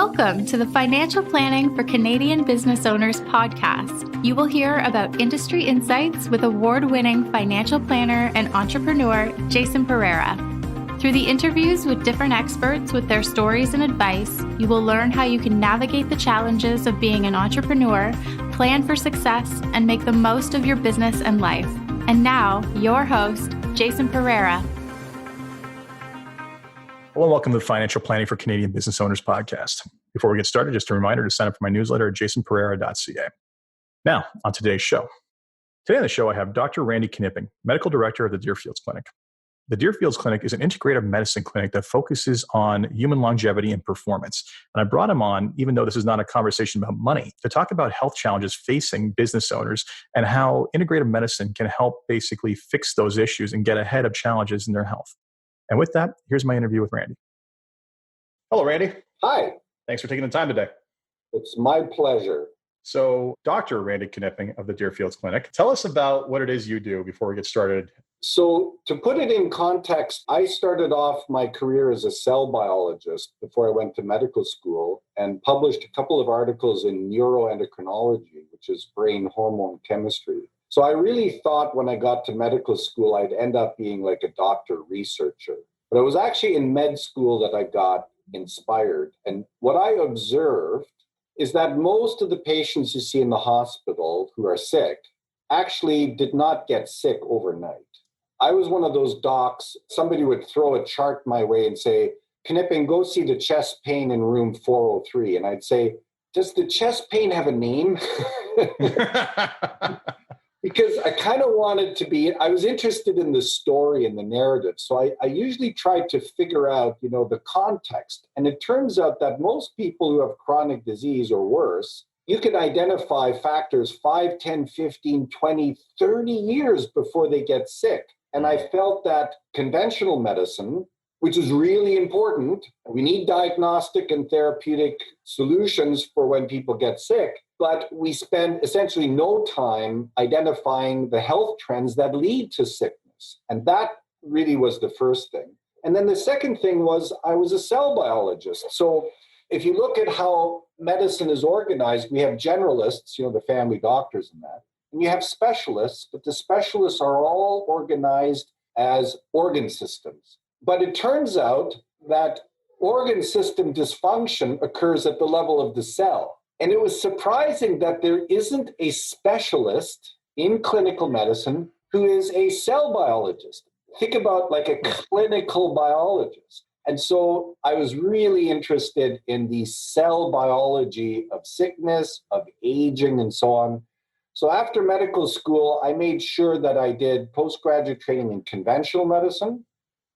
Welcome to the Financial Planning for Canadian Business Owners podcast. You will hear about industry insights with award-winning financial planner and entrepreneur Jason Pereira. Through the interviews with different experts with their stories and advice, you will learn how you can navigate the challenges of being an entrepreneur, plan for success, and make the most of your business and life. And now, your host, Jason Pereira. Hello and welcome to the Financial Planning for Canadian Business Owners podcast. Before we get started, just a reminder to sign up for my newsletter at jasonpereira.ca. Now, on today's show. Today on the show, I have Dr. Randy Knipping, Medical Director of the Deerfields Clinic. The Deerfields Clinic is an integrative medicine clinic that focuses on human longevity and performance. And I brought him on, even though this is not a conversation about money, to talk about health challenges facing business owners and how integrative medicine can help basically fix those issues and get ahead of challenges in their health. And with that, here's my interview with Randy. Hello, Randy. Hi. Thanks for taking the time today. It's my pleasure. So, Dr. Randy Knipping of the Deerfields Clinic, tell us about what it is you do before we get started. So, to put it in context, I started off my career as a cell biologist before I went to medical school and published a couple of articles in neuroendocrinology, which is brain hormone chemistry. So I really thought when I got to medical school, I'd end up being like a doctor researcher. But it was actually in med school that I got inspired. And what I observed is that most of the patients you see in the hospital who are sick actually did not get sick overnight. I was one of those docs, somebody would throw a chart my way and say, Knipping, go see the chest pain in room 403. And I'd say, does the chest pain have a name? Because I kind of wanted to be, I was interested in the story and the narrative. So I usually tried to figure out, the context. And it turns out that most people who have chronic disease or worse, you can identify factors 5, 10, 15, 20, 30 years before they get sick. And I felt that conventional medicine, which is really important, we need diagnostic and therapeutic solutions for when people get sick, but we spend essentially no time identifying the health trends that lead to sickness. And that really was the first thing. And then the second thing was I was a cell biologist. So if you look at how medicine is organized, we have generalists, the family doctors and that, and you have specialists, but the specialists are all organized as organ systems. But it turns out that organ system dysfunction occurs at the level of the cell. And it was surprising that there isn't a specialist in clinical medicine who is a cell biologist. Think about like a clinical biologist. And so I was really interested in the cell biology of sickness, of aging, and so on. So after medical school, I made sure that I did postgraduate training in conventional medicine.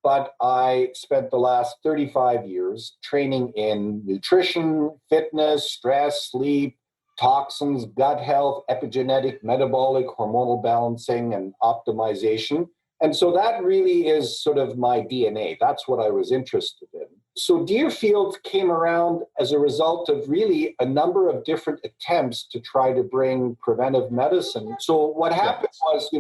But I spent the last 35 years training in nutrition, fitness, stress, sleep, toxins, gut health, epigenetic, metabolic, hormonal balancing, and optimization. And so that really is sort of my DNA. That's what I was interested in. So Deerfields came around as a result of really a number of different attempts to try to bring preventive medicine. So what happened was,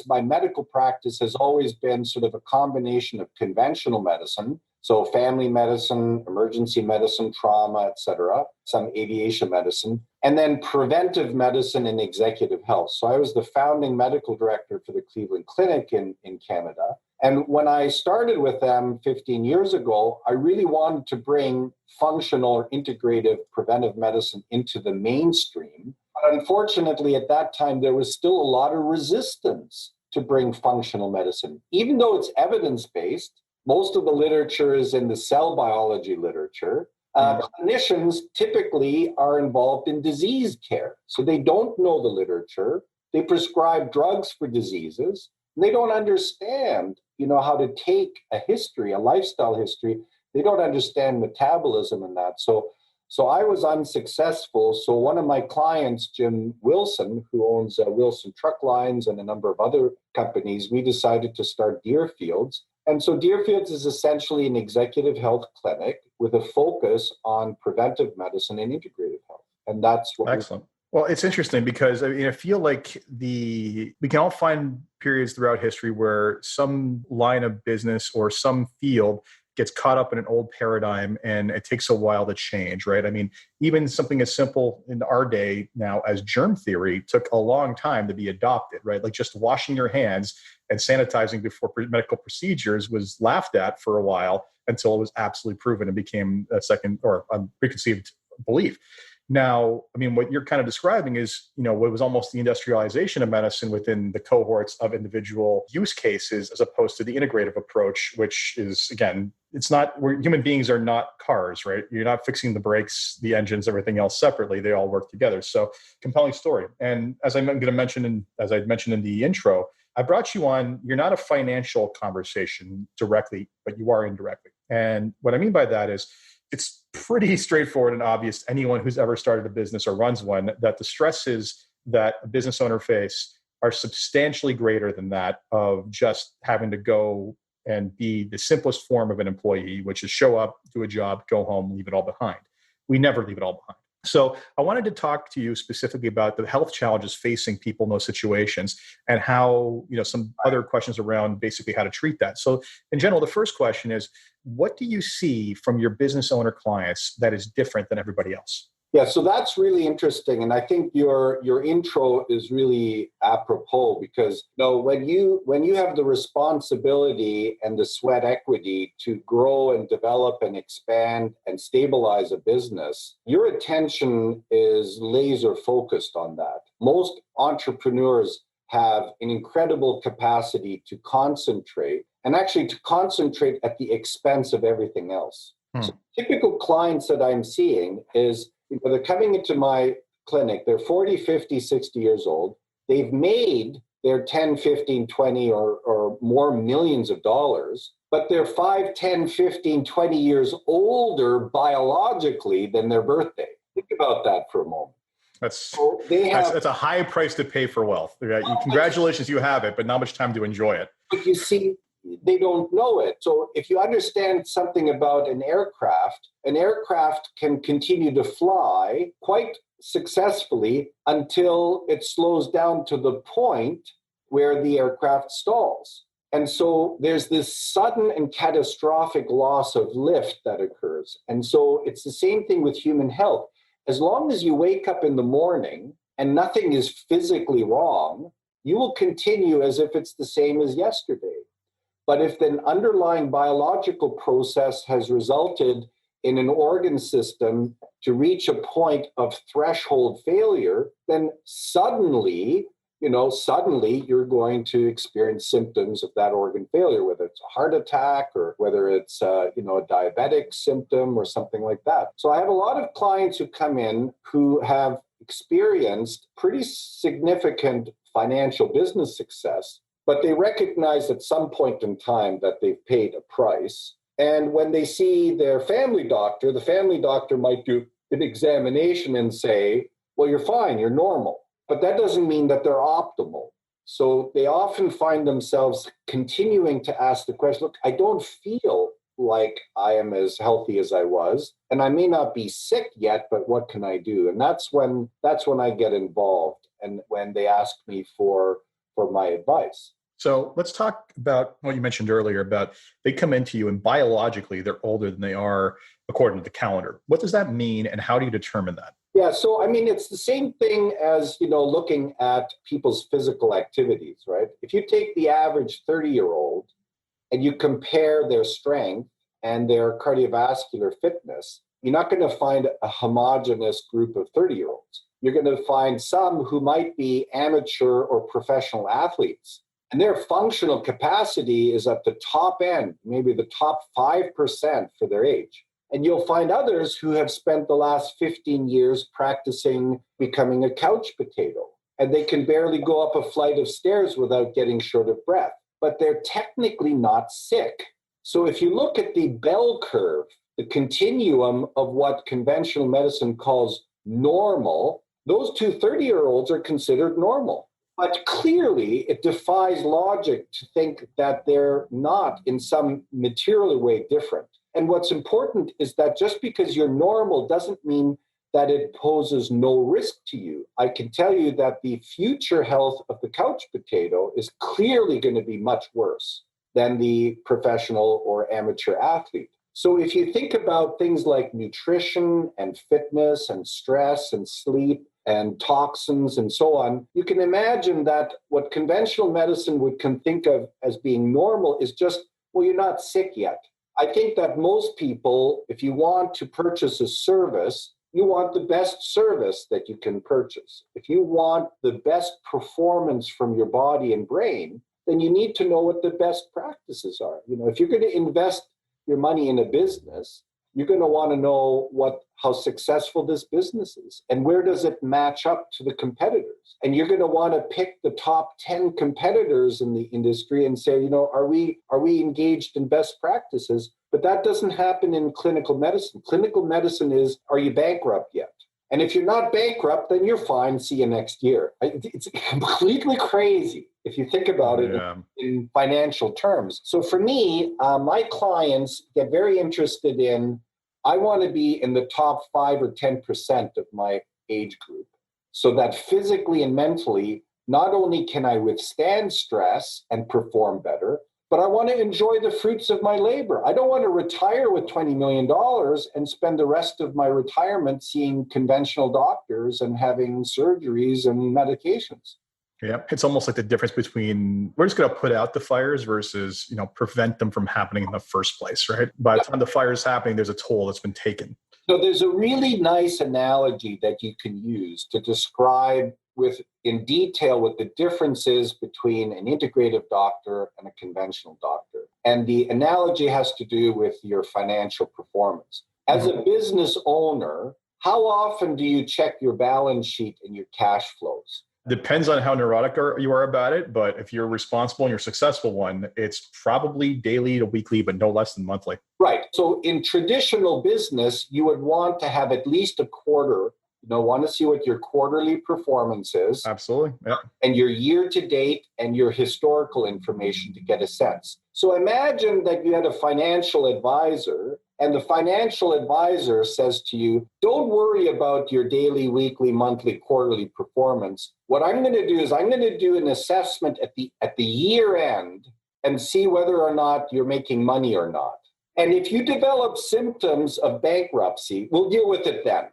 my medical practice has always been sort of a combination of conventional medicine, so family medicine, emergency medicine, trauma, etc., some aviation medicine, and then preventive medicine and executive health. So I was the founding medical director for the Cleveland Clinic in Canada. And when I started with them 15 years ago, I really wanted to bring functional or integrative preventive medicine into the mainstream. But unfortunately, at that time, there was still a lot of resistance to bring functional medicine. Even though it's evidence-based, most of the literature is in the cell biology literature. Clinicians typically are involved in disease care. So they don't know the literature. They prescribe drugs for diseases. They don't understand, how to take a history, a lifestyle history. They don't understand metabolism and that. So I was unsuccessful. So one of my clients, Jim Wilson, who owns Wilson Truck Lines and a number of other companies, we decided to start Deerfields. And so Deerfields is essentially an executive health clinic with a focus on preventive medicine and integrative health. And that's what Excellent. Well, it's interesting because I feel like we can all find periods throughout history where some line of business or some field gets caught up in an old paradigm, and it takes a while to change, right? I mean, even something as simple in our day now as germ theory took a long time to be adopted, right? Like just washing your hands and sanitizing before medical procedures was laughed at for a while until it was absolutely proven and became a second or a preconceived belief. Now, I mean, what you're kind of describing is, what was almost the industrialization of medicine within the cohorts of individual use cases, as opposed to the integrative approach, which is, again, it's not where human beings are not cars, right? You're not fixing the brakes, the engines, everything else separately. They all work together. So compelling story. And as I'm going to mention, as I mentioned in the intro, I brought you on, you're not a financial conversation directly, but you are indirectly. And what I mean by that is, it's pretty straightforward and obvious to anyone who's ever started a business or runs one that the stresses that a business owner face are substantially greater than that of just having to go and be the simplest form of an employee, which is show up, do a job, go home, leave it all behind. We never leave it all behind. So I wanted to talk to you specifically about the health challenges facing people in those situations and how, some other questions around basically how to treat that. So in general, the first question is, what do you see from your business owner clients that is different than everybody else? Yeah, so that's really interesting. And I think your intro is really apropos because when you have the responsibility and the sweat equity to grow and develop and expand and stabilize a business, your attention is laser focused on that. Most entrepreneurs have an incredible capacity to concentrate and actually to concentrate at the expense of everything else. So typical clients that I'm seeing is, they're coming into my clinic, they're 40, 50, 60 years old. They've made their 10, 15, 20 or more millions of dollars, but they're 5, 10, 15, 20 years older biologically than their birthday. Think about that for a moment. That's a high price to pay for wealth. Congratulations, you have it, but not much time to enjoy it. But you see, they don't know it. So if you understand something about an aircraft can continue to fly quite successfully until it slows down to the point where the aircraft stalls. And so there's this sudden and catastrophic loss of lift that occurs. And so it's the same thing with human health. As long as you wake up in the morning and nothing is physically wrong, you will continue as if it's the same as yesterday. But if the underlying biological process has resulted in an organ system to reach a point of threshold failure, then suddenly you're going to experience symptoms of that organ failure, whether it's a heart attack or whether it's a diabetic symptom or something like that. So I have a lot of clients who come in who have experienced pretty significant financial business success, but they recognize at some point in time that they've paid a price. And when they see their family doctor, the family doctor might do an examination and say, well, you're fine, you're normal. But that doesn't mean that they're optimal. So they often find themselves continuing to ask the question, look, I don't feel like I am as healthy as I was, and I may not be sick yet, but what can I do? And that's when I get involved and when they ask me for my advice. So let's talk about what you mentioned earlier about they come into you and biologically they're older than they are according to the calendar. What does that mean and how do you determine that? Yeah, so I mean, it's the same thing as, looking at people's physical activities, right? If you take the average 30-year-old and you compare their strength and their cardiovascular fitness, you're not going to find a homogeneous group of 30-year-olds. You're going to find some who might be amateur or professional athletes. And their functional capacity is at the top end, maybe the top 5% for their age. And you'll find others who have spent the last 15 years practicing becoming a couch potato. And they can barely go up a flight of stairs without getting short of breath. But they're technically not sick. So if you look at the bell curve, the continuum of what conventional medicine calls normal, those two 30-year-olds are considered normal. But clearly, it defies logic to think that they're not in some material way different. And what's important is that just because you're normal doesn't mean that it poses no risk to you. I can tell you that the future health of the couch potato is clearly going to be much worse. than the professional or amateur athlete. So if you think about things like nutrition and fitness and stress and sleep and toxins and so on, you can imagine that what conventional medicine can think of as being normal is just, well, you're not sick yet. I think that most people, if you want to purchase a service, you want the best service that you can purchase. If you want the best performance from your body and brain, then you need to know what the best practices are. If you're going to invest your money in a business, you're going to want to know how successful this business is and where does it match up to the competitors. And you're going to want to pick the top 10 competitors in the industry and say, are we engaged in best practices? But that doesn't happen in clinical medicine. Clinical medicine is, are you bankrupt yet? And if you're not bankrupt, then you're fine. See you next year. It's completely crazy if you think about it in financial terms. So for me, my clients get very interested in, I want to be in the top 5 or 10% of my age group so that physically and mentally, not only can I withstand stress and perform better, but I want to enjoy the fruits of my labor. I don't want to retire with $20 million and spend the rest of my retirement seeing conventional doctors and having surgeries and medications. Yeah, it's almost like the difference between we're just going to put out the fires versus, prevent them from happening in the first place, right? By the time the fire is happening, there's a toll that's been taken. So there's a really nice analogy that you can use to describe in detail what the difference is between an integrative doctor and a conventional doctor. And the analogy has to do with your financial performance. As a business owner, how often do you check your balance sheet and your cash flows? Depends on how neurotic you are about it, but if you're responsible and you're a successful one, it's probably daily to weekly, but no less than monthly. Right. So in traditional business, you would want to have at least a quarter. Want to see what your quarterly performance is. Absolutely. Yeah. And your year to date and your historical information to get a sense. So imagine that you had a financial advisor and the financial advisor says to you, don't worry about your daily, weekly, monthly, quarterly performance. What I'm going to do is I'm going to do an assessment at the year end and see whether or not you're making money or not. And if you develop symptoms of bankruptcy, we'll deal with it then.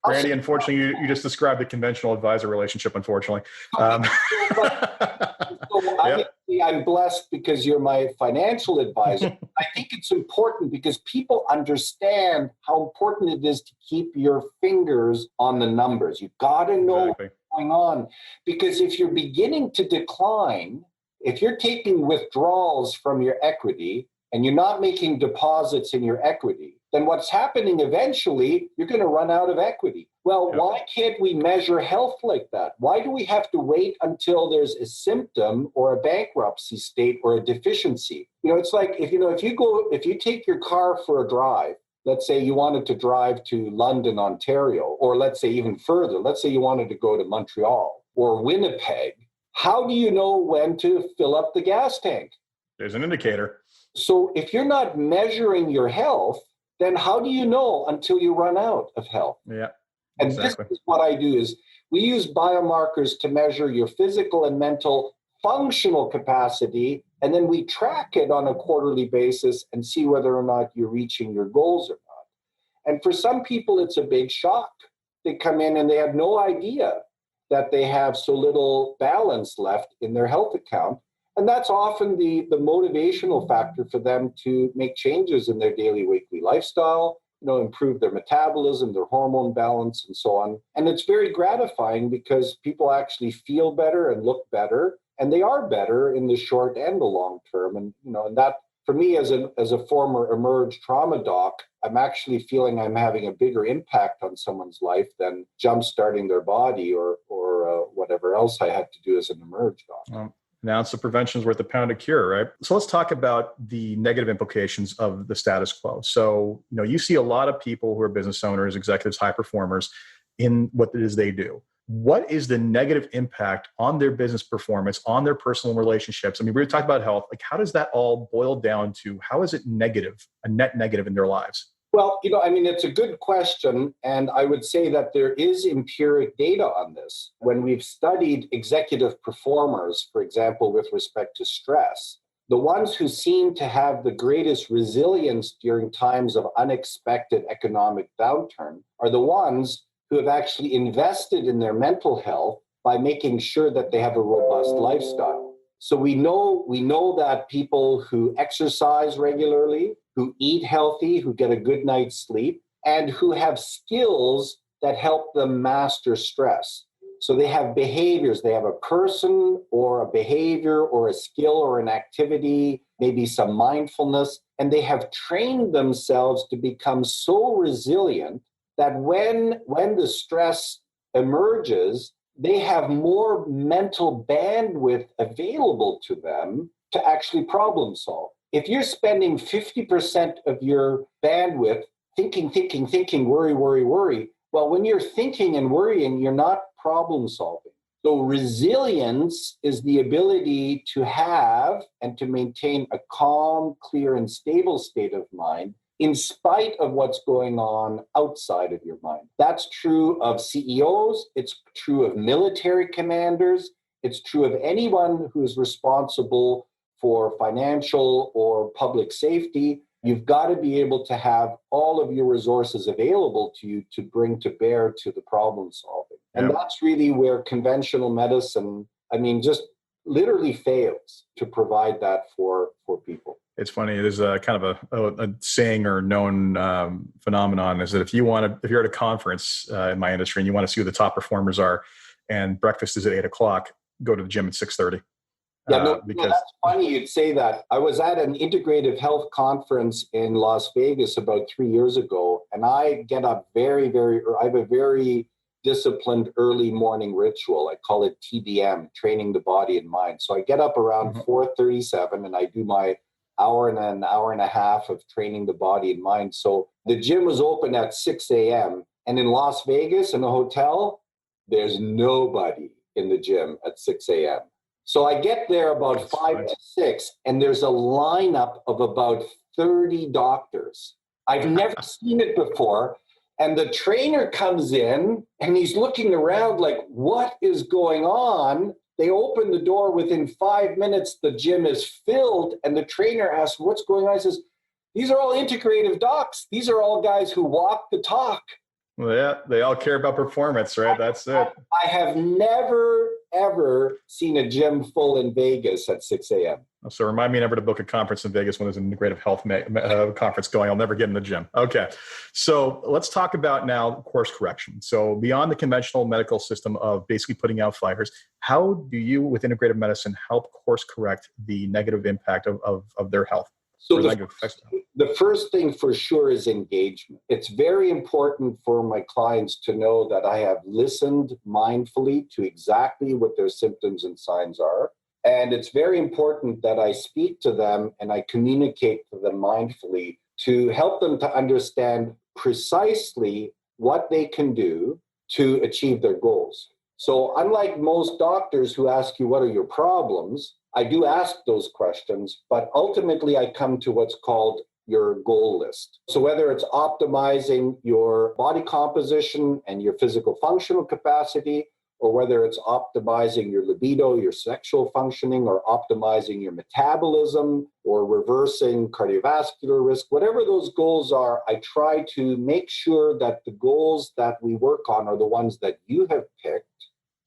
Randy, unfortunately, you just described the conventional advisor relationship, unfortunately. I'm blessed because you're my financial advisor. I think it's important because people understand how important it is to keep your fingers on the numbers. You've got to know what's going on. Because if you're beginning to decline, if you're taking withdrawals from your equity and you're not making deposits in your equity, then what's happening eventually, you're going to run out of equity. Well, why can't we measure health like that? Why do we have to wait until there's a symptom or a bankruptcy state or a deficiency? It's like if you take your car for a drive, let's say you wanted to drive to London, Ontario, or let's say even further, let's say you wanted to go to Montreal or Winnipeg, how do you know when to fill up the gas tank? There's an indicator. So if you're not measuring your health, then how do you know until you run out of health? Yeah, and exactly. This is what I do is we use biomarkers to measure your physical and mental functional capacity, and then we track it on a quarterly basis and see whether or not you're reaching your goals or not. And for some people, it's a big shock. They come in and they have no idea that they have so little balance left in their health account. And that's often the motivational factor for them to make changes in their daily, weekly lifestyle, improve their metabolism, their hormone balance, and so on. And it's very gratifying because people actually feel better and look better, and they are better in the short and the long term. And, and that, for me, as a former emerged trauma doc, I'm actually feeling I'm having a bigger impact on someone's life than jump-starting their body or whatever else I had to do as an emerged doc. An ounce of prevention is worth a pound of cure, right? So let's talk about the negative implications of the status quo. So, you see a lot of people who are business owners, executives, high performers in what it is they do. What is the negative impact on their business performance, on their personal relationships? I mean, we talked about health. Like, how does that all boil down to how is it negative, a net negative in their lives? Well, it's a good question. And I would say that there is empiric data on this. When we've studied executive performers, for example, with respect to stress, the ones who seem to have the greatest resilience during times of unexpected economic downturn are the ones who have actually invested in their mental health by making sure that they have a robust lifestyle. So we know that people who exercise regularly, who eat healthy, who get a good night's sleep, and who have skills that help them master stress. So they have behaviors. They have a person or a behavior or a skill or an activity, maybe some mindfulness, and they have trained themselves to become so resilient that when the stress emerges, they have more mental bandwidth available to them to actually problem solve. If you're spending 50% of your bandwidth thinking, worry, well, when you're thinking and worrying, you're not problem solving. So resilience is the ability to have and to maintain a calm, clear, and stable state of mind in spite of what's going on outside of your mind. That's true of CEOs. It's true of military commanders. It's true of anyone who is responsible for financial or public safety. You've got to be able to have all of your resources available to you to bring to bear to the problem solving. And that's really where conventional medicine, just literally fails to provide that for people. It's funny. There's a kind of a saying or known phenomenon is that if you're at a conference in my industry and you want to see who the top performers are, and breakfast is at 8:00, go to the gym at 6:30. Because that's funny you'd say that. I was at an integrative health conference in Las Vegas about 3 years ago, and I get up very, very early. I have a very disciplined early morning ritual. I call it TBM, training the body and mind. So I get up around 4:37 and I do my hour and a half of training the body and mind. So the gym was open at 6 a.m. And in Las Vegas, in a hotel, there's nobody in the gym at 6 a.m. So I get there about 5 to 6, and there's a lineup of about 30 doctors. I've never seen it before. And the trainer comes in, and he's looking around like, what is going on? They open the door. Within 5 minutes, the gym is filled, and the trainer asks, what's going on? He says, these are all integrative docs. These are all guys who walk the talk. Well, yeah, they all care about performance, right? That's it. I have never, ever seen a gym full in Vegas at 6 a.m. So remind me never to book a conference in Vegas when there's an integrative health conference going. I'll never get in the gym. Okay. So let's talk about now course correction. So beyond the conventional medical system of basically putting out fires, how do you, with integrative medicine, help course correct the negative impact of their health? So the first thing for sure is engagement. It's very important for my clients to know that I have listened mindfully to exactly what their symptoms and signs are. And it's very important that I speak to them and I communicate to them mindfully to help them to understand precisely what they can do to achieve their goals. So unlike most doctors who ask you, what are your problems? I do ask those questions, but ultimately I come to what's called your goal list. So whether it's optimizing your body composition and your physical functional capacity, or whether it's optimizing your libido, your sexual functioning, or optimizing your metabolism, or reversing cardiovascular risk, whatever those goals are, I try to make sure that the goals that we work on are the ones that you have picked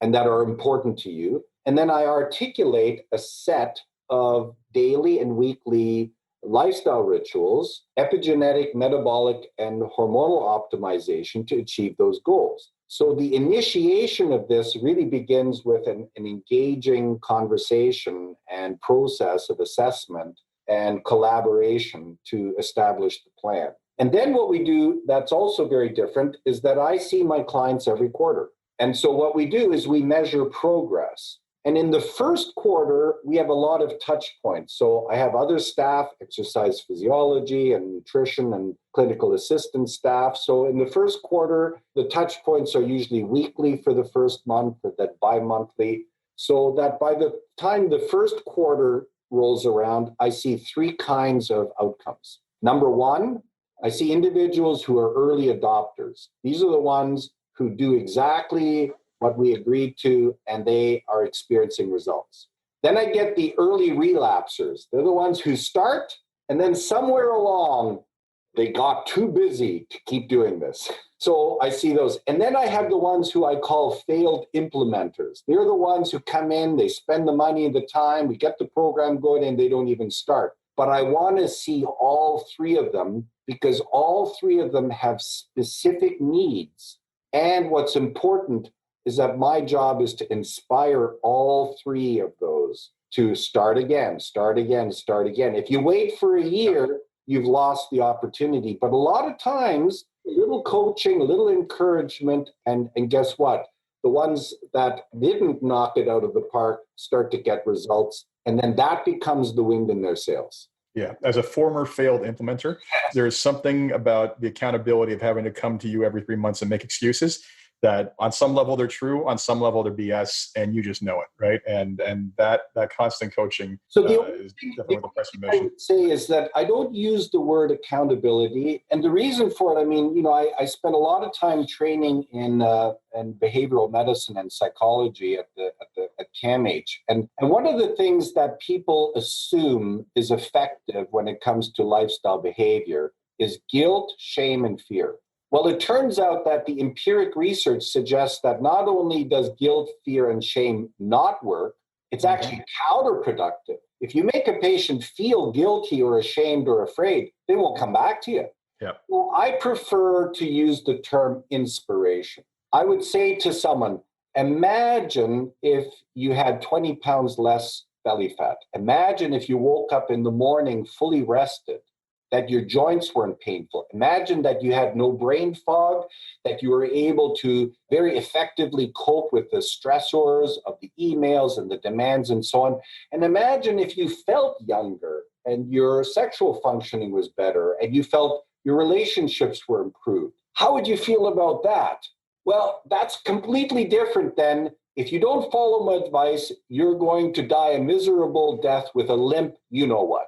and that are important to you. And then I articulate a set of daily and weekly lifestyle rituals, epigenetic, metabolic, and hormonal optimization to achieve those goals. So the initiation of this really begins with an engaging conversation and process of assessment and collaboration to establish the plan. And then what we do that's also very different is that I see my clients every quarter. And so what we do is we measure progress. And in the first quarter, we have a lot of touch points. So I have other staff, exercise physiology and nutrition and clinical assistant staff. So in the first quarter, the touch points are usually weekly for the first month, and then bi-monthly. So that by the time the first quarter rolls around, I see three kinds of outcomes. Number one, I see individuals who are early adopters. These are the ones who do exactly what we agreed to, and they are experiencing results. Then I get the early relapsers. They're the ones who start, and then somewhere along, they got too busy to keep doing this. So I see those. And then I have the ones who I call failed implementers. They're the ones who come in, they spend the money and the time, we get the program going, and they don't even start. But I want to see all three of them because all three of them have specific needs. And what's important is that my job is to inspire all three of those to start again, start again, start again. If you wait for a year, you've lost the opportunity. But a lot of times, a little coaching, a little encouragement, and guess what? The ones that didn't knock it out of the park start to get results, and then that becomes the wind in their sails. Yeah. As a former failed implementer, there's something about the accountability of having to come to you every 3 months and make excuses that on some level they're true, on some level they're BS, and you just know it, right? And that constant coaching is definitely the pressing mission. I would say is that I don't use the word accountability, and the reason for it, I mean, you know, I spent a lot of time training in behavioral medicine and psychology at CAMH, and one of the things that people assume is effective when it comes to lifestyle behavior is guilt, shame, and fear. Well, it turns out that the empiric research suggests that not only does guilt, fear, and shame not work, it's actually counterproductive. If you make a patient feel guilty or ashamed or afraid, they won't come back to you. Yep. Well, I prefer to use the term inspiration. I would say to someone, imagine if you had 20 pounds less belly fat. Imagine if you woke up in the morning fully rested, that your joints weren't painful. Imagine that you had no brain fog, that you were able to very effectively cope with the stressors of the emails and the demands and so on. And imagine if you felt younger and your sexual functioning was better and you felt your relationships were improved. How would you feel about that? Well, that's completely different than if you don't follow my advice, you're going to die a miserable death with a limp, you know what.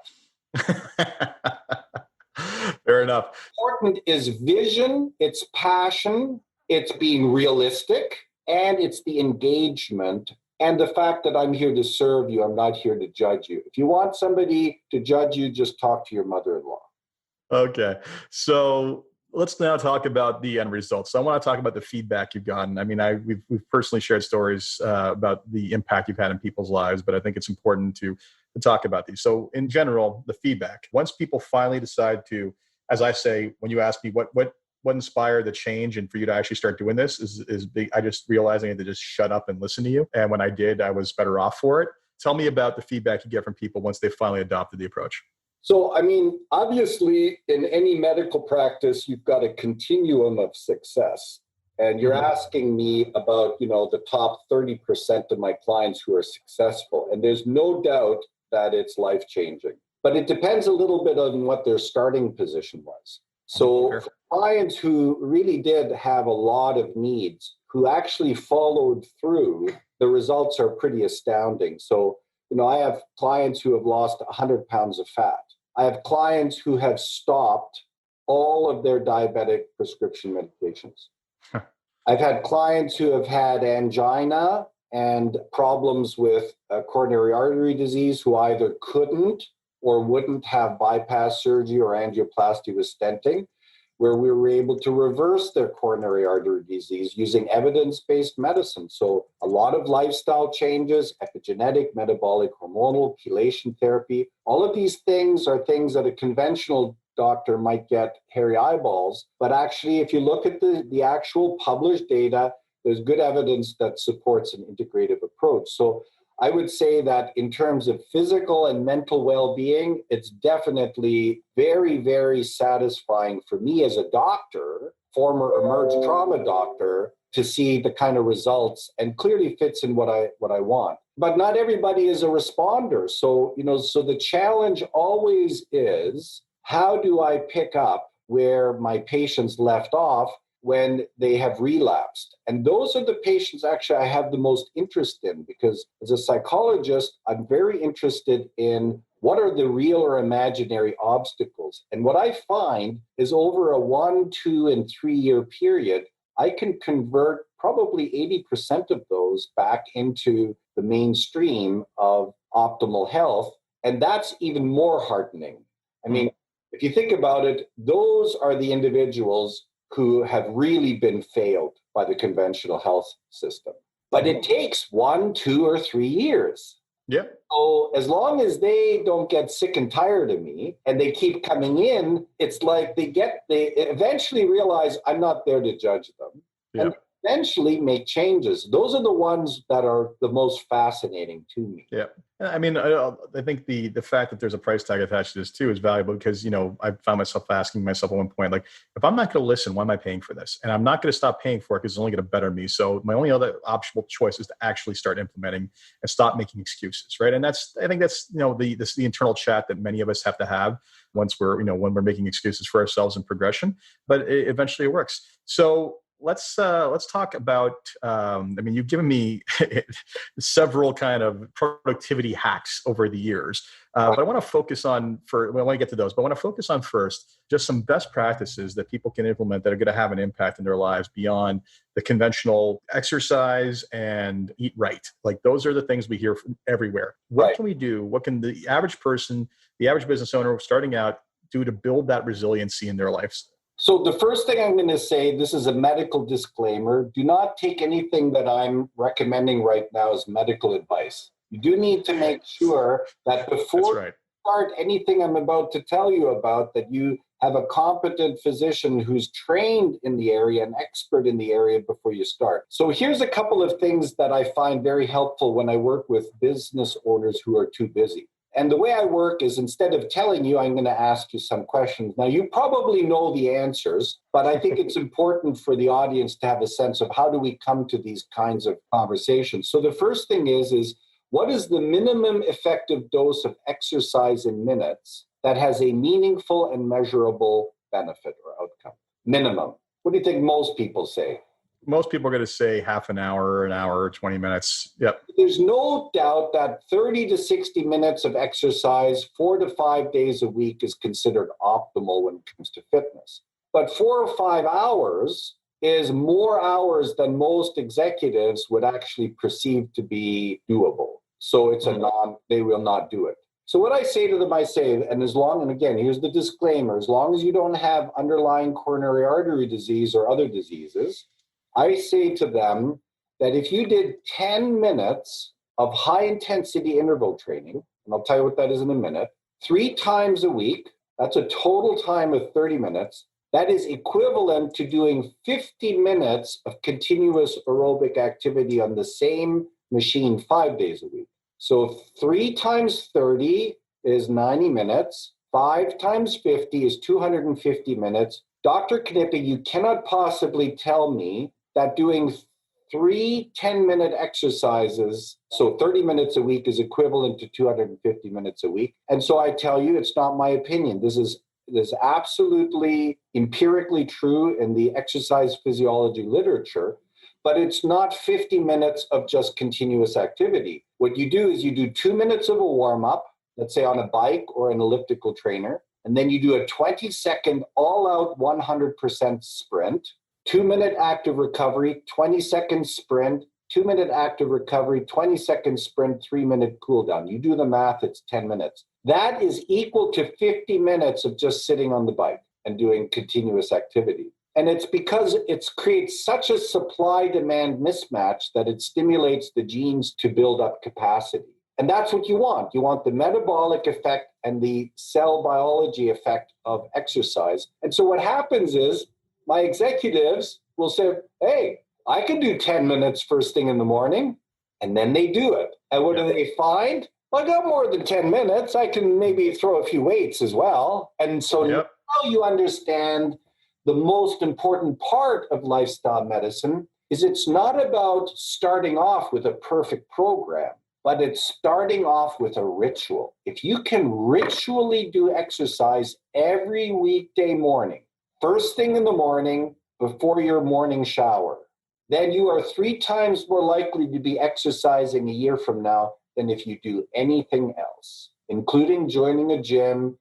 Fair enough. Important is vision, it's passion, it's being realistic, and it's the engagement and the fact that I'm here to serve you. I'm not here to judge you. If you want somebody to judge you, just talk to your mother-in-law. Okay. So let's now talk about the end results. So I want to talk about the feedback you've gotten. I mean, we've personally shared stories about the impact you've had in people's lives, but I think it's important to talk about these. So in general, the feedback, once people finally decide to, as I say, when you ask me what inspired the change and for you to actually start doing this is big. I just realizing I had to just shut up and listen to you. And when I did, I was better off for it. Tell me about the feedback you get from people once they finally adopted the approach. So, I mean, obviously in any medical practice, you've got a continuum of success. And you're asking me about, you know, the top 30% of my clients who are successful. And there's no doubt that it's life-changing. But it depends a little bit on what their starting position was. So for clients who really did have a lot of needs, who actually followed through, the results are pretty astounding. So, you know, I have clients who have lost 100 pounds of fat. I have clients who have stopped all of their diabetic prescription medications. I've had clients who have had angina and problems with coronary artery disease who either couldn't or wouldn't have bypass surgery or angioplasty with stenting, where we were able to reverse their coronary artery disease using evidence-based medicine. So a lot of lifestyle changes, epigenetic, metabolic, hormonal, chelation therapy, all of these things are things that a conventional doctor might get hairy eyeballs. But actually, if you look at the actual published data, there's good evidence that supports an integrative approach. So I would say that in terms of physical and mental well-being, it's definitely very, very satisfying for me as a doctor, former emerged trauma doctor, to see the kind of results and clearly fits in what I want. But not everybody is a responder. So, you know, so the challenge always is, how do I pick up where my patients left off when they have relapsed? And those are the patients actually I have the most interest in, because as a psychologist, I'm very interested in what are the real or imaginary obstacles. And what I find is over a 1, 2, and 3 year period, I can convert probably 80% of those back into the mainstream of optimal health. And that's even more heartening. I mean, if you think about it, those are the individuals who have really been failed by the conventional health system. But it takes 1, 2, or 3 years. Yeah. So as long as they don't get sick and tired of me and they keep coming in, it's like they eventually realize I'm not there to judge them. Yeah. And eventually make changes. Those are the ones that are the most fascinating to me. Yeah. I mean, I think the fact that there's a price tag attached to this too is valuable because, I found myself asking myself at one point, like, if I'm not going to listen, why am I paying for this? And I'm not going to stop paying for it because it's only going to better me. So my only other optional choice is to actually start implementing and stop making excuses. Right. And I think that's, the internal chat that many of us have to have once we're, when we're making excuses for ourselves in progression, but eventually it works. So let's talk about, you've given me several kind of productivity hacks over the years, but I want to focus on, I want to get to those, but I want to focus on first, just some best practices that people can implement that are going to have an impact in their lives beyond the conventional exercise and eat right. Like those are the things we hear from everywhere. What can we do? What can the average person, the average business owner starting out do to build that resiliency in their lives? So the first thing I'm going to say, this is a medical disclaimer. Do not take anything that I'm recommending right now as medical advice. You do need to make sure that before you start anything I'm about to tell you about, that you have a competent physician who's trained in the area, an expert in the area before you start. So here's a couple of things that I find very helpful when I work with business owners who are too busy. And the way I work is instead of telling you, I'm going to ask you some questions. Now, you probably know the answers, but I think it's important for the audience to have a sense of how do we come to these kinds of conversations. So the first thing is what is the minimum effective dose of exercise in minutes that has a meaningful and measurable benefit or outcome? Minimum. What do you think most people say? Most people are going to say half an hour, 20 minutes. Yep. There's no doubt that 30 to 60 minutes of exercise 4 to 5 days a week is considered optimal when it comes to fitness. But 4 or 5 hours is more hours than most executives would actually perceive to be doable. So it's they will not do it. So what I say to them, and again, here's the disclaimer, as long as you don't have underlying coronary artery disease or other diseases, I say to them that if you did 10 minutes of high-intensity interval training, and I'll tell you what that is in a minute, 3 times a week, that's a total time of 30 minutes, that is equivalent to doing 50 minutes of continuous aerobic activity on the same machine 5 days a week. So 3 times 30 is 90 minutes, 5 times 50 is 250 minutes. Dr. Knipping, you cannot possibly tell me that doing 3 10-minute exercises, so 30 minutes a week, is equivalent to 250 minutes a week. And so I tell you, it's not my opinion. This is absolutely empirically true in the exercise physiology literature, but it's not 50 minutes of just continuous activity. What you do is you do 2 minutes of a warm-up, let's say on a bike or an elliptical trainer, and then you do a 20-second all-out 100% sprint, 2-minute active recovery, 20-second sprint, 2-minute active recovery, 20-second sprint, 3-minute cool down. You do the math, it's 10 minutes. That is equal to 50 minutes of just sitting on the bike and doing continuous activity. And it's because it creates such a supply-demand mismatch that it stimulates the genes to build up capacity. And that's what you want. You want the metabolic effect and the cell biology effect of exercise. And so what happens is, my executives will say, hey, I can do 10 minutes first thing in the morning, and then they do it. And what do they find? Well, I got more than 10 minutes. I can maybe throw a few weights as well. And so now you understand the most important part of lifestyle medicine is it's not about starting off with a perfect program, but it's starting off with a ritual. If you can ritually do exercise every weekday morning, first thing in the morning, before your morning shower, then you are 3 times more likely to be exercising a year from now than if you do anything else, including joining a gym,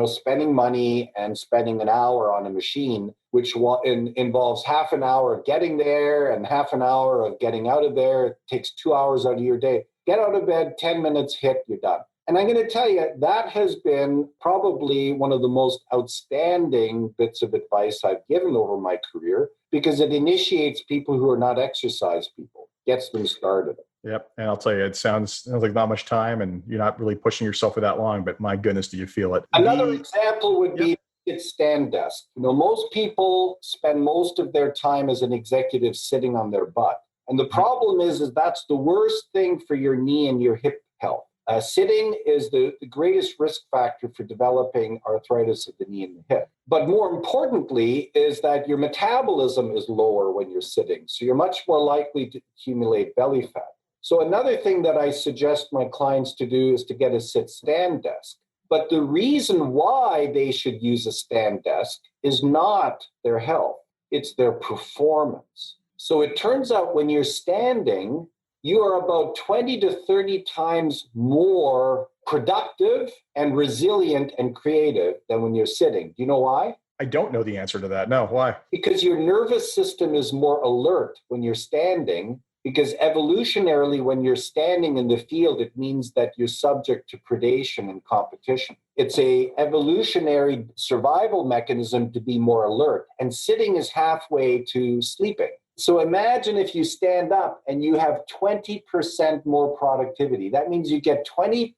spending money and spending an hour on a machine, which involves half an hour of getting there and half an hour of getting out of there. It takes 2 hours out of your day. get out of bed, 10 minutes hit, you're done. And I'm going to tell you, that has been probably one of the most outstanding bits of advice I've given over my career, because it initiates people who are not exercise people, gets them started. Yep. And I'll tell you, it sounds like not much time and you're not really pushing yourself for that long, but my goodness, do you feel it? Another example would be its stand desk. Most people spend most of their time as an executive sitting on their butt. And the problem is that's the worst thing for your knee and your hip health. Sitting is the greatest risk factor for developing arthritis of the knee and the hip. But more importantly is that your metabolism is lower when you're sitting. So you're much more likely to accumulate belly fat. So another thing that I suggest my clients to do is to get a sit-stand desk. But the reason why they should use a stand desk is not their health, it's their performance. So it turns out when you're standing, you are about 20 to 30 times more productive and resilient and creative than when you're sitting. Do you know why? I don't know the answer to that. No, why? Because your nervous system is more alert when you're standing, because evolutionarily, when you're standing in the field, it means that you're subject to predation and competition. It's a evolutionary survival mechanism to be more alert, and sitting is halfway to sleeping. So imagine if you stand up and you have 20% more productivity. That means you get 20%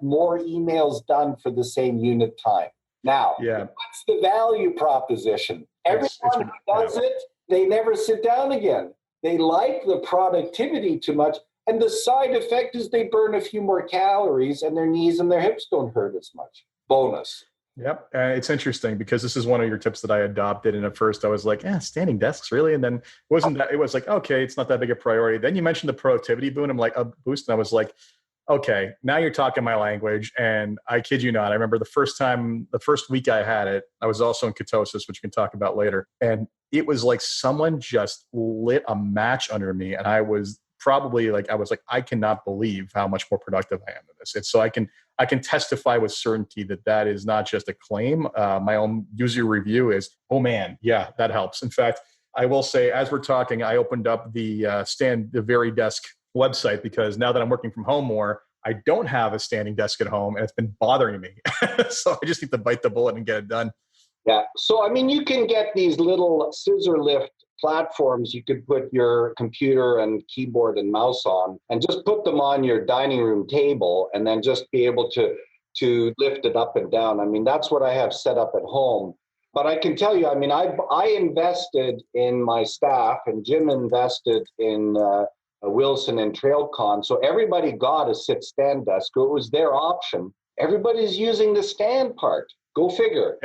more emails done for the same unit time. Now, what's the value proposition? Everyone who does it, they never sit down again. They like the productivity too much. And the side effect is they burn a few more calories and their knees and their hips don't hurt as much. Bonus. Yep. It's interesting because this is one of your tips that I adopted. And at first I was like, standing desks, really? And then it was like, okay, it's not that big a priority. Then you mentioned the productivity boost. And I was like, okay, now you're talking my language. And I kid you not, I remember the first week I had it, I was also in ketosis, which we can talk about later. And it was like someone just lit a match under me. And I was I cannot believe how much more productive I am in this. It's so I can testify with certainty that is not just a claim. My own user review is, oh man, yeah, that helps. In fact, I will say, as we're talking, I opened up the Very Desk website because now that I'm working from home more, I don't have a standing desk at home and it's been bothering me. So I just need to bite the bullet and get it done. Yeah. So, you can get these little scissor lift platforms you could put your computer and keyboard and mouse on and just put them on your dining room table and then just be able to lift it up and down. That's what I have set up at home. But I can tell you, I invested in my staff and Jim invested in Wilson and TrailCon. So everybody got a sit-stand desk. It was their option. Everybody's using the stand part. Go figure.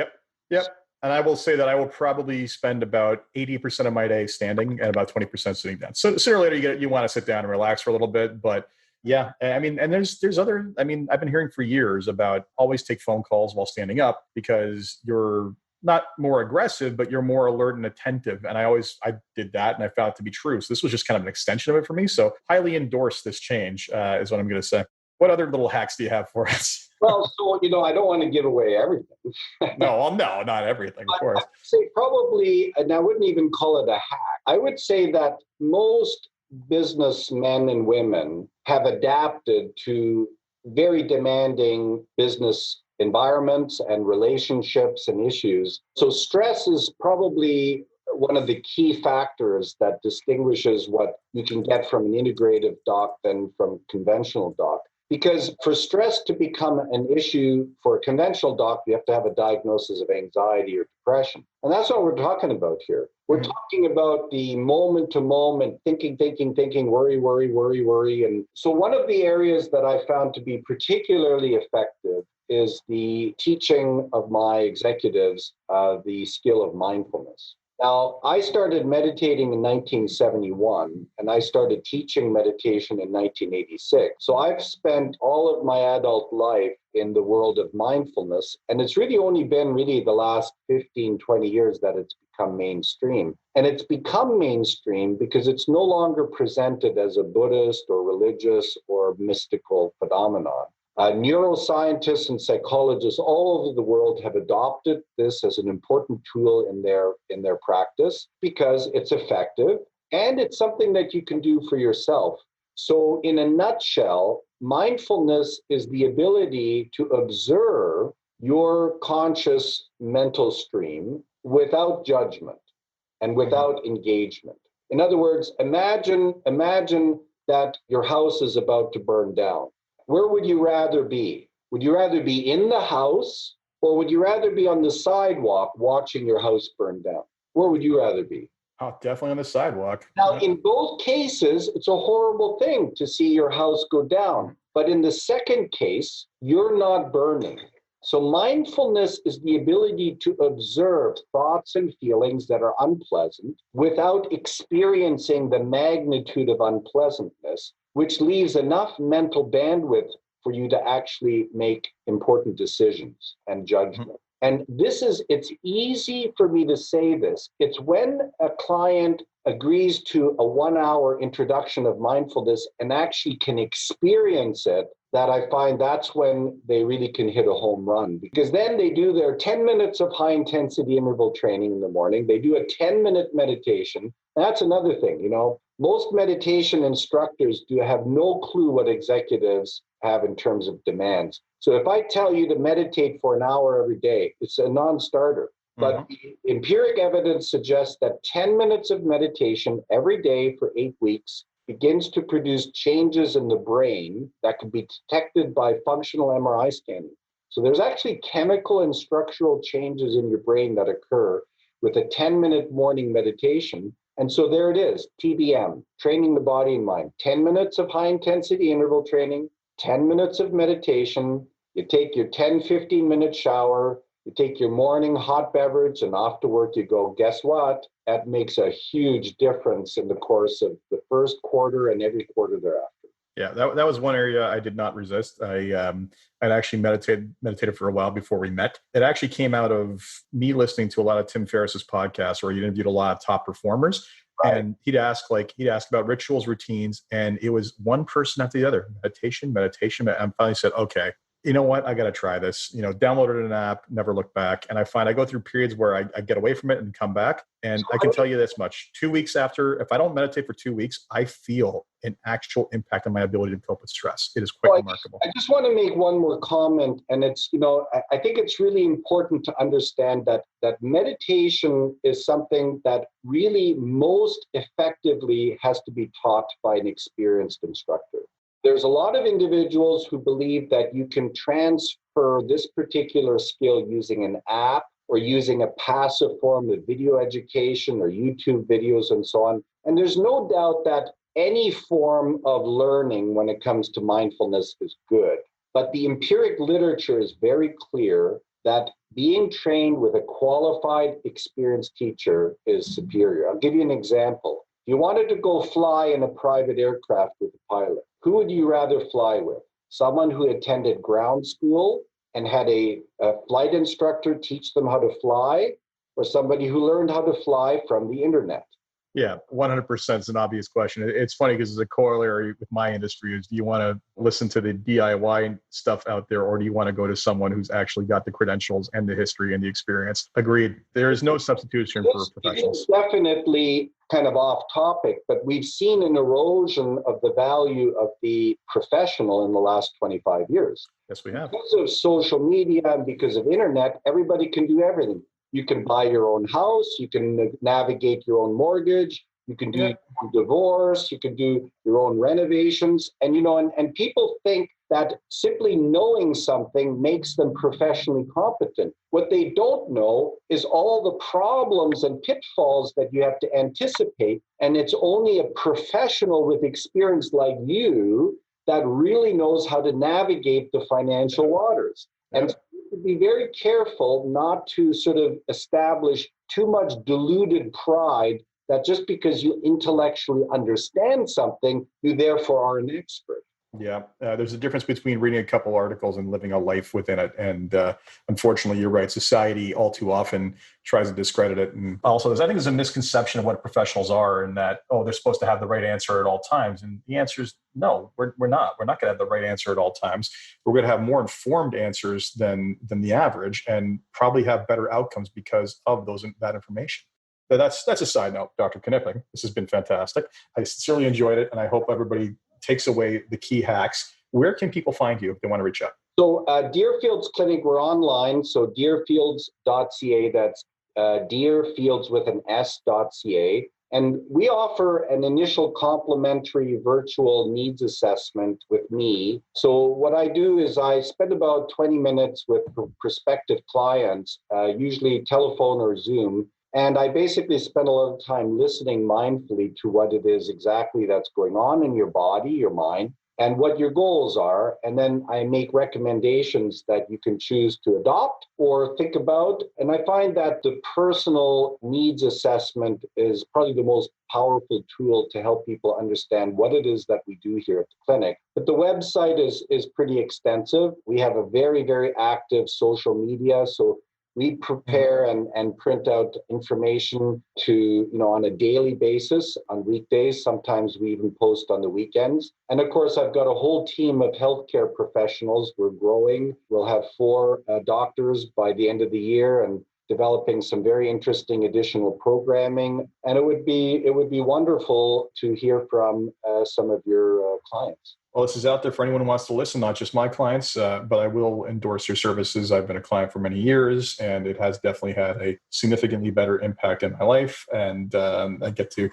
Yep. And I will say that I will probably spend about 80% of my day standing and about 20% sitting down. So sooner or later you want to sit down and relax for a little bit. But yeah, and there's other, I've been hearing for years about always take phone calls while standing up because you're not more aggressive, but you're more alert and attentive. And I did that and I found it to be true. So this was just kind of an extension of it for me. So highly endorse this change is what I'm going to say. What other little hacks do you have for us? Well, so, I don't want to give away everything. No, not everything, of course. I would say probably, and I wouldn't even call it a hack. I would say that most businessmen and women have adapted to very demanding business environments and relationships and issues. So stress is probably one of the key factors that distinguishes what you can get from an integrative doc than from conventional doc. Because for stress to become an issue for a conventional doc, you have to have a diagnosis of anxiety or depression. And that's what we're talking about here. We're talking about the moment to moment, thinking, worry. And so one of the areas that I found to be particularly effective is the teaching of my executives the skill of mindfulness. Now, I started meditating in 1971, and I started teaching meditation in 1986. So I've spent all of my adult life in the world of mindfulness, and it's really only been the last 15, 20 years that it's become mainstream. And it's become mainstream because it's no longer presented as a Buddhist or religious or mystical phenomenon. Neuroscientists and psychologists all over the world have adopted this as an important tool in their practice because it's effective and it's something that you can do for yourself. So in a nutshell, mindfulness is the ability to observe your conscious mental stream without judgment and without engagement. In other words, imagine that your house is about to burn down. Where would you rather be? Would you rather be in the house, or would you rather be on the sidewalk watching your house burn down? Where would you rather be? Oh, definitely on the sidewalk. Now, in both cases, it's a horrible thing to see your house go down. But in the second case, you're not burning. So mindfulness is the ability to observe thoughts and feelings that are unpleasant without experiencing the magnitude of unpleasantness, which leaves enough mental bandwidth for you to actually make important decisions and judgment. And it's easy for me to say this. It's when a client agrees to a 1-hour introduction of mindfulness and actually can experience it that I find that's when they really can hit a home run. Because then they do their 10 minutes of high intensity interval training in the morning. They do a 10-minute meditation. That's another thing, most meditation instructors have no clue what executives have in terms of demands. So if I tell you to meditate for an hour every day, it's a non-starter. But the empiric evidence suggests that 10 minutes of meditation every day for 8 weeks begins to produce changes in the brain that can be detected by functional MRI scanning. So there's actually chemical and structural changes in your brain that occur with a 10-minute morning meditation. And so there it is, TBM, training the body and mind. 10 minutes of high-intensity interval training, 10 minutes of meditation. You take your 10, 15-minute shower, you take your morning hot beverage, and off to work you go. Guess what? That makes a huge difference in the course of the first quarter and every quarter thereafter. Yeah, that was one area I did not resist. I'd actually meditated for a while before we met. It actually came out of me listening to a lot of Tim Ferriss's podcasts where he interviewed a lot of top performers. Right. And he'd ask about rituals, routines, and it was one person after the other. Meditation. And finally said, okay, you know what? I got to try this. Downloaded an app, never looked back. And I find I go through periods where I get away from it and come back. And I can tell you this much, 2 weeks after, if I don't meditate for 2 weeks, I feel an actual impact on my ability to cope with stress. It is quite remarkable. I just want to make one more comment. And it's, I think it's really important to understand that meditation is something that really most effectively has to be taught by an experienced instructor. There's a lot of individuals who believe that you can transfer this particular skill using an app or using a passive form of video education or YouTube videos and so on. And there's no doubt that any form of learning when it comes to mindfulness is good. But the empiric literature is very clear that being trained with a qualified, experienced teacher is superior. I'll give you an example. If you wanted to go fly in a private aircraft with a pilot, who would you rather fly with? Someone who attended ground school and had a flight instructor teach them how to fly, or somebody who learned how to fly from the internet? Yeah, 100% is an obvious question. It's funny because it's a corollary with my industry is, do you want to listen to the DIY stuff out there, or do you want to go to someone who's actually got the credentials and the history and the experience? Agreed. There is no substitution for professionals. It's definitely kind of off topic, but we've seen an erosion of the value of the professional in the last 25 years. Yes, we have. Because of social media and because of internet, everybody can do everything. You can buy your own house, you can navigate your own mortgage, you can do your own divorce, you can do your own renovations. And, and people think that simply knowing something makes them professionally competent. What they don't know is all the problems and pitfalls that you have to anticipate. And it's only a professional with experience like you that really knows how to navigate the financial waters. And to be very careful not to sort of establish too much deluded pride that just because you intellectually understand something, you therefore are an expert. Yeah, there's a difference between reading a couple articles and living a life within it. And unfortunately, you're right. Society all too often tries to discredit it. And also, I think there's a misconception of what professionals are, and that, they're supposed to have the right answer at all times. And the answer is no, we're not. We're not going to have the right answer at all times. We're going to have more informed answers than the average, and probably have better outcomes because of that information. But that's a side note, Dr. Knipping. This has been fantastic. I sincerely enjoyed it, and I hope everybody takes away the key hacks. Where can people find you if they want to reach out? So Deerfields Clinic, we're online. So Deerfields.ca, that's Deerfields with an S.ca. And we offer an initial complimentary virtual needs assessment with me. So what I do is I spend about 20 minutes with prospective clients, usually telephone or Zoom. And I basically spend a lot of time listening mindfully to what it is exactly that's going on in your body, your mind, and what your goals are. And then I make recommendations that you can choose to adopt or think about. And I find that the personal needs assessment is probably the most powerful tool to help people understand what it is that we do here at the clinic. But the website is pretty extensive. We have a very, very active social media. So we prepare and print out information on a daily basis on weekdays. Sometimes we even post on the weekends. And of course, I've got a whole team of healthcare professionals. We're growing. We'll have 4 doctors by the end of the year and developing some very interesting additional programming. And it would be wonderful to hear from some of your clients. Well, this is out there for anyone who wants to listen, not just my clients, but I will endorse your services. I've been a client for many years, and it has definitely had a significantly better impact in my life. And I get to,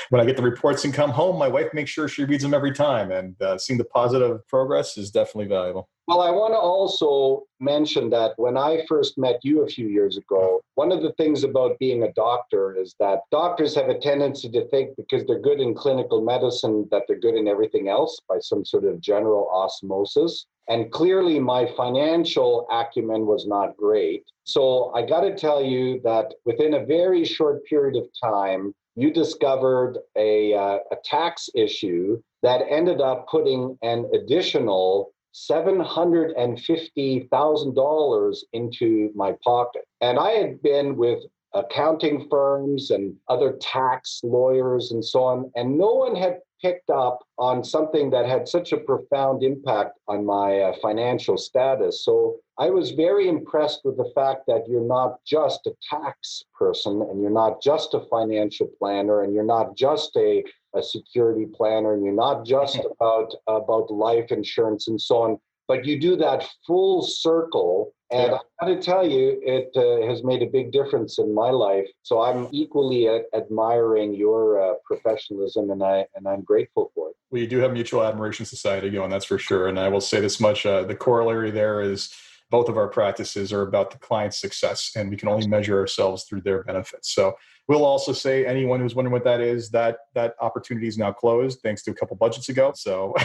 when I get the reports and come home, my wife makes sure she reads them every time. And seeing the positive progress is definitely valuable. Well, I want to also mention that when I first met you a few years ago, one of the things about being a doctor is that doctors have a tendency to think because they're good in clinical medicine that they're good in everything else by some sort of general osmosis. And clearly my financial acumen was not great. So I got to tell you that within a very short period of time, you discovered a tax issue that ended up putting an additional $750,000 into my pocket. And I had been with accounting firms and other tax lawyers and so on, and no one had picked up on something that had such a profound impact on my financial status. So I was very impressed with the fact that you're not just a tax person, and you're not just a financial planner, and you're not just a security planner, and you're not just about life insurance and so on, but you do that full circle. And I got to tell you, it has made a big difference in my life. So I'm equally admiring your professionalism, and I'm grateful for it. We do have Mutual Admiration Society going, that's for sure. And I will say this much, the corollary there is both of our practices are about the client's success, and we can only measure ourselves through their benefits. So we'll also say anyone who's wondering what that is, that opportunity is now closed thanks to a couple budgets ago. So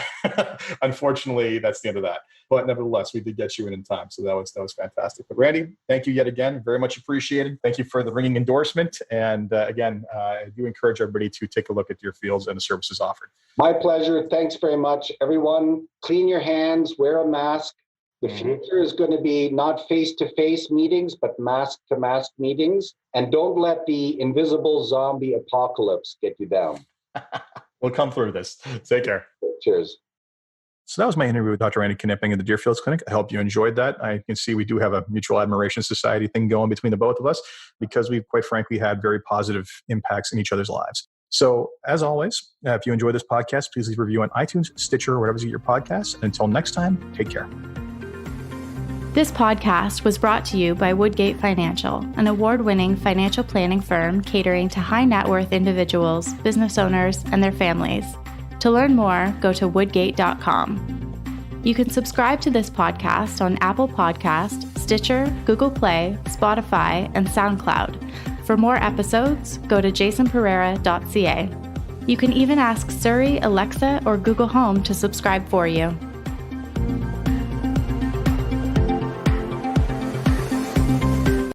unfortunately, that's the end of that. But nevertheless, we did get you in time. So that was fantastic. But Randy, thank you yet again. Very much appreciated. Thank you for the ringing endorsement. And again, I do encourage everybody to take a look at Deerfields and the services offered. My pleasure. Thanks very much. Everyone, clean your hands, wear a mask. The future is going to be not face-to-face meetings, but mask-to-mask meetings. And don't let the invisible zombie apocalypse get you down. We'll come through this. Take care. Cheers. So that was my interview with Dr. Randy Knipping at the Deerfields Clinic. I hope you enjoyed that. I can see we do have a Mutual Admiration Society thing going between the both of us, because we've quite frankly had very positive impacts in each other's lives. So as always, if you enjoy this podcast, please leave a review on iTunes, Stitcher, or whatever you get your podcasts. And until next time, take care. This podcast was brought to you by Woodgate Financial, an award-winning financial planning firm catering to high net worth individuals, business owners, and their families. To learn more, go to woodgate.com. You can subscribe to this podcast on Apple Podcast, Stitcher, Google Play, Spotify, and SoundCloud. For more episodes, go to jasonpereira.ca. You can even ask Siri, Alexa, or Google Home to subscribe for you.